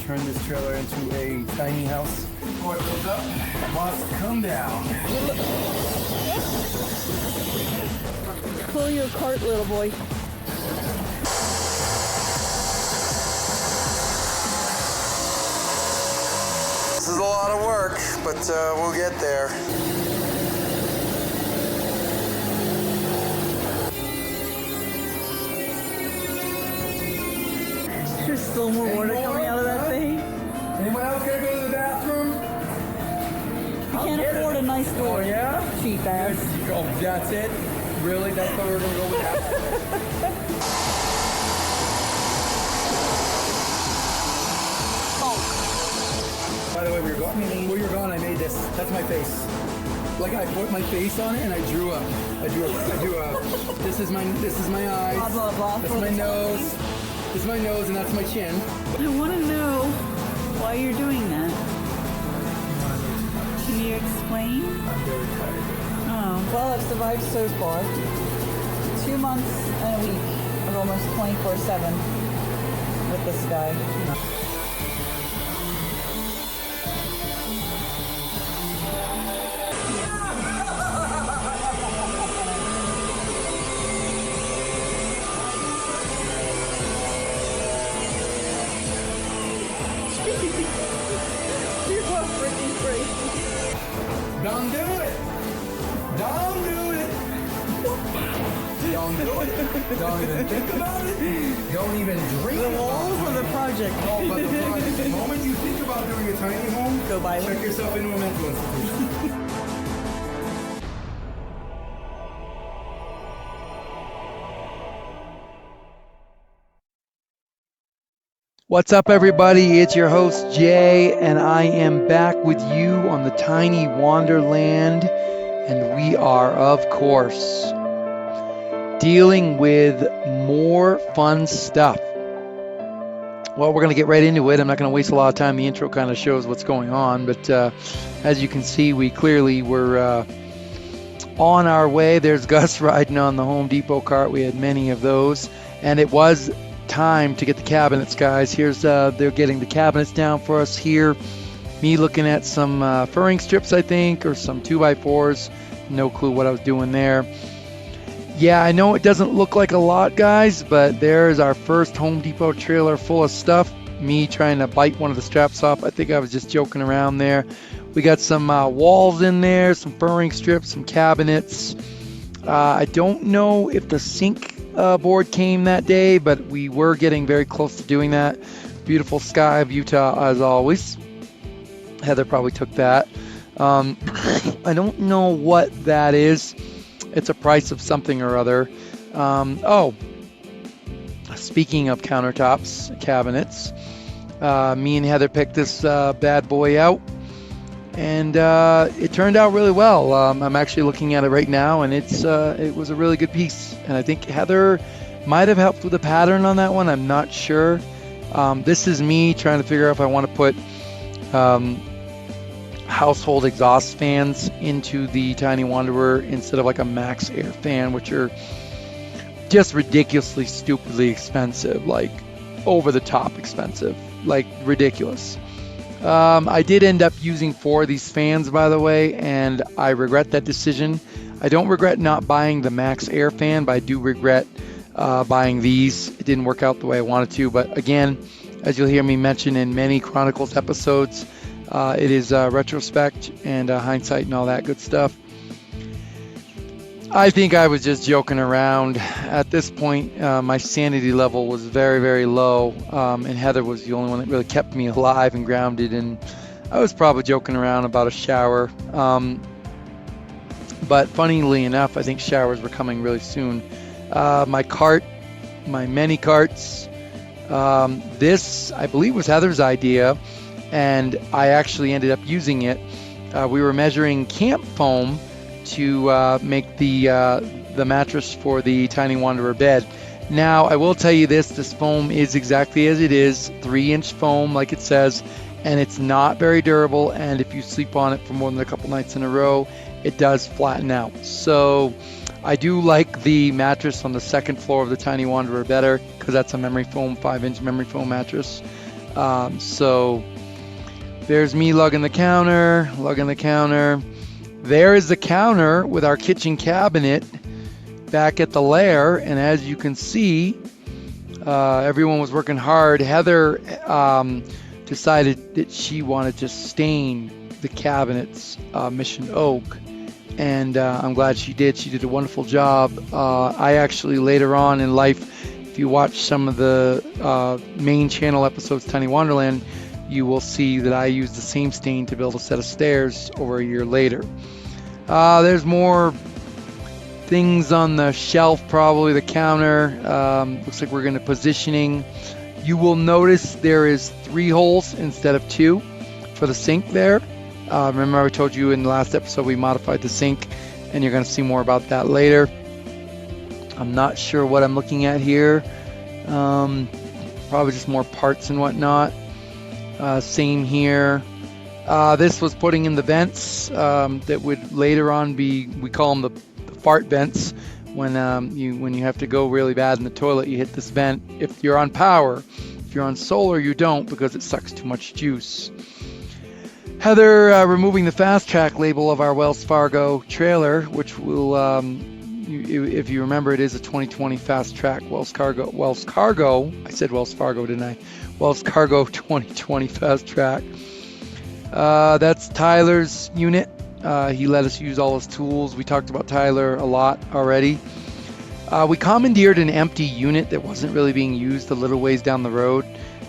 turn this trailer into a tiny house. Before it goes up, must come down. Pull your cart, little boy. This is a lot of work, but we'll get there. There's still more water coming out of that thing. Anyone else gonna go to the bathroom? You can't afford a nice door. Oh yeah? Cheap ass. Oh, that's it? Really? That's why we're gonna go with that? By the way, we were gone. When we were gone, I made this. That's my face. Like I put my face on it and I drew a. This is my eyes. Blah, blah, blah. That's my nose. This is my nose and that's my chin. I want to know why you're doing that. Can you explain? I'm very tired. Oh, well, I've survived so far. 2 months and a week of almost 24/7 with this guy. Don't do it! Don't do it! Don't do it! Don't even think about it! Don't even dream The walls about of the it. project. Oh, but the project. The moment you think about doing a tiny home, Go buy one. check yourself into a mental institution. What's up, everybody? It's your host, Jay, and I am back with you on the TinyWanderland, and we are, of course, dealing with more fun stuff. Well, we're going to get right into it. I'm not going to waste a lot of time. The intro kind of shows what's going on, but as you can see, we clearly were on our way. There's Gus riding on the Home Depot cart. We had many of those, and it was time to get the cabinets, guys. Here's they're getting the cabinets down for us here. Me looking at some furring strips, I think, or some 2x4s. No clue what I was doing there. Yeah, I know it doesn't look like a lot, guys, but there's our first Home Depot trailer full of stuff. Me trying to bite one of the straps off. I think I was just joking around there. We got some walls in there, some furring strips, some cabinets. I don't know if the sink board came that day, but we were getting very close to doing that. Beautiful sky of Utah as always. Heather probably took that. I don't know what that is. It's a price of something or other. Oh, speaking of countertops, cabinets, me and Heather picked this bad boy out, and it turned out really well. I'm actually looking at it right now, and it was a really good piece. And I think Heather might have helped with the pattern on that one. I'm not sure. This is me trying to figure out if I want to put household exhaust fans into the Tiny Wanderer instead of like a Max Air fan, which are just ridiculously, stupidly expensive, like over the top expensive, like ridiculous. I did end up using 4 of these fans, by the way, and I regret that decision. I don't regret not buying the Max Air fan, but I do regret buying these. It didn't work out the way I wanted to, but again, as you'll hear me mention in many Chronicles episodes, it is retrospect and hindsight and all that good stuff. I think I was just joking around. At this point, my sanity level was very, very low, and Heather was the only one that really kept me alive and grounded, and I was probably joking around about a shower. But funnily enough, I think showers were coming really soon. My cart, my many carts, this I believe was Heather's idea, and I actually ended up using it. We were measuring camp foam to make the mattress for the Tiny Wanderer bed. Now, I will tell you this foam is exactly as it is, 3-inch foam like it says, and it's not very durable, and if you sleep on it for more than a couple nights in a row, it does flatten out. So I do like the mattress on the second floor of the Tiny Wanderer better, because that's a memory foam, 5-inch memory foam mattress. So there's me lugging the counter, There is the counter with our kitchen cabinet back at the lair. And as you can see, everyone was working hard. Heather decided that she wanted to stain the cabinets Mission Oak. And I'm glad she did. She did a wonderful job. I actually, later on in life, if you watch some of the main channel episodes, Tiny Wonderland, you will see that I used the same stain to build a set of stairs over a year later. There's more things on the shelf, probably the counter. Looks like we're going to positioning. You will notice there is 3 holes instead of 2 for the sink there. Remember I told you in the last episode we modified the sink, and you're going to see more about that later. I'm not sure what I'm looking at here. Probably just more parts and whatnot. Same here. This was putting in the vents that would later on be, we call them the fart vents. When you have to go really bad in the toilet, you hit this vent. If you're on power, if you're on solar, you don't, because it sucks too much juice. Heather removing the fast track label of our Wells Fargo trailer, which will, if you remember, it is a 2020 fast track Wells Cargo. I said Wells Fargo, didn't I? Wells Cargo 2020 fast track. That's Tyler's unit. He let us use all his tools. We talked about Tyler a lot already. We commandeered an empty unit that wasn't really being used a little ways down the road,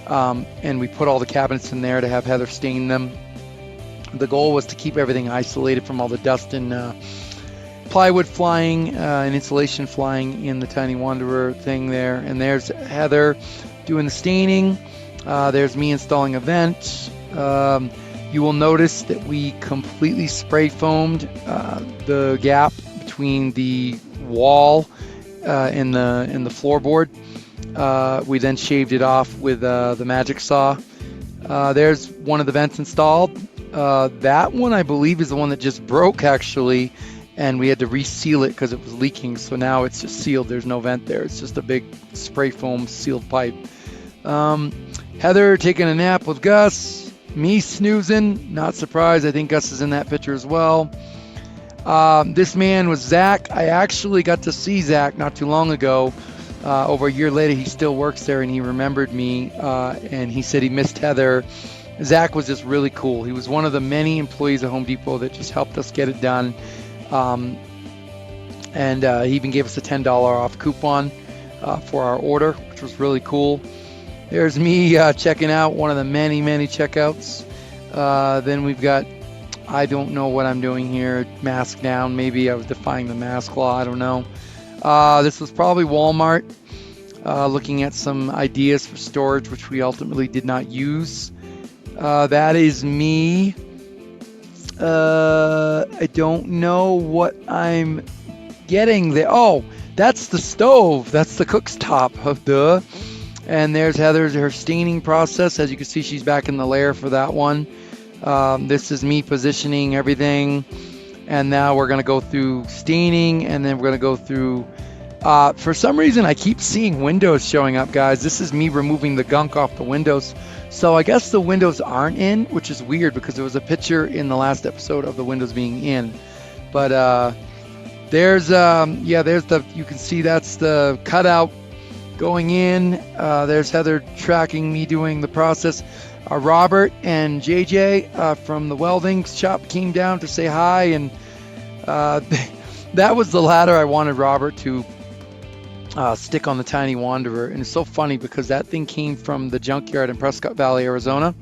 and we put all the cabinets in there to have Heather stain them. The goal was to keep everything isolated from all the dust and plywood flying and insulation flying in the Tiny Wanderer thing there. And there's Heather doing the staining. There's me installing a vent. You will notice that we completely spray foamed the gap between the wall and the floorboard. We then shaved it off with the magic saw. There's one of the vents installed. That one, I believe, is the one that just broke, actually, and we had to reseal it because it was leaking. So now it's just sealed. There's no vent there. It's just a big spray foam sealed pipe. Heather taking a nap with Gus. Me snoozing. Not surprised. I think Gus is in that picture as well. This man was Zach. I actually got to see Zach not too long ago. Over a year later, he still works there, and he remembered me, and he said he missed Heather. Zach was just really cool. He was one of the many employees at Home Depot that just helped us get it done. And he even gave us a $10 off coupon for our order, which was really cool. There's me checking out, one of the many, many checkouts. Then we've got, I don't know what I'm doing here, mask down. Maybe I was defying the mask law, I don't know. This was probably Walmart, looking at some ideas for storage, which we ultimately did not use. That is me. I don't know what I'm getting there. Oh, that's the stove. That's the cook's top. Duh. And there's Heather's, her staining process. As you can see, she's back in the lair for that one. This is me positioning everything. And now we're going to go through staining, and then we're going to go through... for some reason, I keep seeing windows showing up, guys. This is me removing the gunk off the windows. So I guess the windows aren't in, which is weird because there was a picture in the last episode of the windows being in. But there's the, you can see that's the cutout going in. There's Heather tracking me doing the process. Robert and JJ from the welding shop came down to say hi, and that was the ladder I wanted Robert to stick on the Tiny Wanderer. And it's so funny because that thing came from the junkyard in Prescott Valley, Arizona,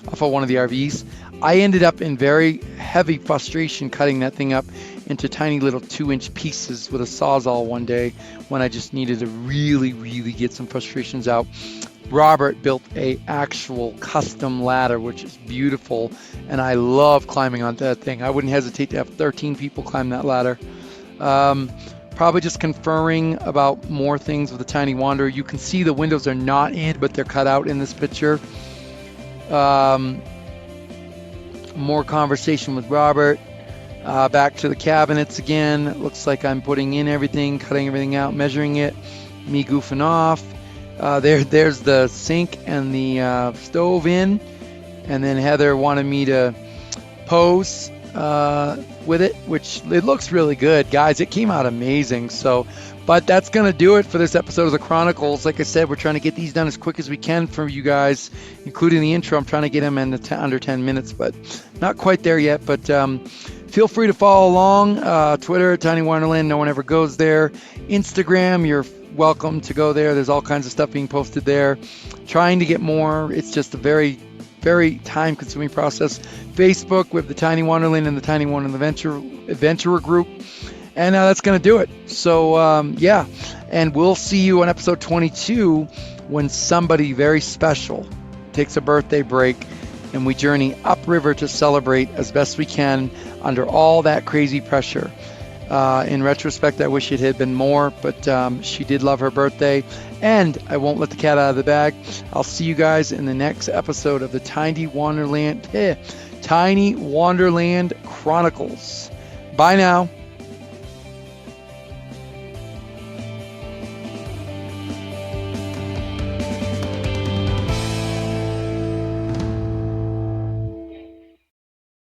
off of one of the RVs. I ended up in very heavy frustration cutting that thing up into tiny little 2-inch pieces with a Sawzall one day when I just needed to really, really get some frustrations out. Robert built a actual custom ladder, which is beautiful, and I love climbing onto that thing. I wouldn't hesitate to have 13 people climb that ladder. Probably just conferring about more things with the Tiny Wanderer. You can see the windows are not in, but they're cut out in this picture. More conversation with Robert. Back to the cabinets again. It looks like I'm putting in everything, cutting everything out, measuring it. Me goofing off. There's the sink and the stove in, and then Heather wanted me to pose with it, which it looks really good, guys. It came out amazing. So, but that's gonna do it for this episode of the Chronicles. Like I said, we're trying to get these done as quick as we can for you guys, including the intro. I'm trying to get them in under 10 minutes, but not quite there yet. But feel free to follow along. Twitter at TinyWanderland. No one ever goes there. Instagram, you're welcome to go there. There's all kinds of stuff being posted there. Trying to get more. It's just a very time-consuming process. Facebook with the TinyWanderland and the TinyWanderland Adventurer group. And that's going to do it. So, yeah. And we'll see you on episode 22 when somebody very special takes a birthday break and we journey upriver to celebrate as best we can under all that crazy pressure. In retrospect, I wish it had been more, but she did love her birthday. And I won't let the cat out of the bag. I'll see you guys in the next episode of the TinyWanderland Chronicles. Bye now.